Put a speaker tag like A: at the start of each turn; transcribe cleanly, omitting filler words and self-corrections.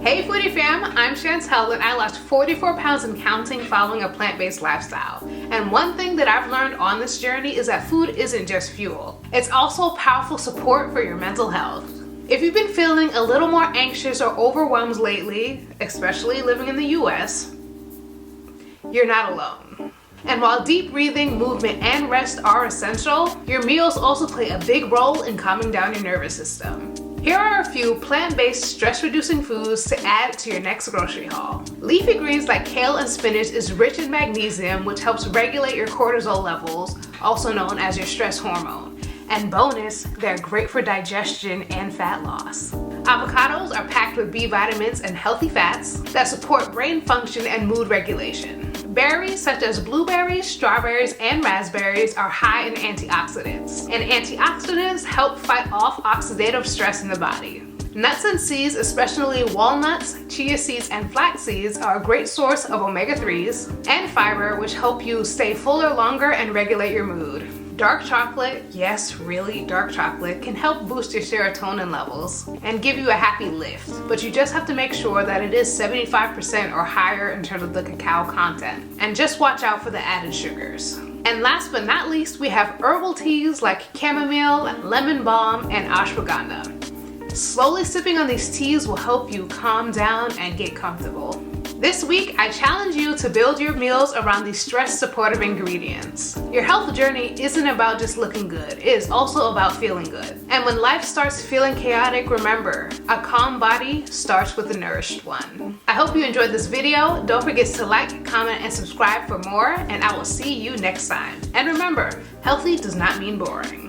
A: Hey Foodie fam, I'm Chantel and I lost 44 pounds and counting following a plant-based lifestyle. And one thing that I've learned on this journey is that food isn't just fuel. It's also powerful support for your mental health. If you've been feeling a little more anxious or overwhelmed lately, especially living in the US, you're not alone. And while deep breathing, movement, and rest are essential, your meals also play a big role in calming down your nervous system. Here are a few plant-based stress-reducing foods to add to your next grocery haul. Leafy greens like kale and spinach is rich in magnesium, which helps regulate your cortisol levels, also known as your stress hormone. And bonus, they're great for digestion and fat loss. Avocados are packed with B vitamins and healthy fats that support brain function and mood regulation. Berries such as blueberries, strawberries, and raspberries are high in antioxidants. And antioxidants help fight off oxidative stress in the body. Nuts and seeds, especially walnuts, chia seeds, and flax seeds, are a great source of omega-3s and fiber, which help you stay fuller longer and regulate your mood. Dark chocolate, yes, really dark chocolate, can help boost your serotonin levels and give you a happy lift, but you just have to make sure that it is 75% or higher in terms of the cacao content. And just watch out for the added sugars. And last but not least, we have herbal teas like chamomile, lemon balm, and ashwagandha. Slowly sipping on these teas will help you calm down and get comfortable. This week, I challenge you to build your meals around these stress-supportive ingredients. Your health journey isn't about just looking good, it is also about feeling good. And when life starts feeling chaotic, remember, a calm body starts with a nourished one. I hope you enjoyed this video. Don't forget to like, comment, and subscribe for more, and I will see you next time. And remember, healthy does not mean boring.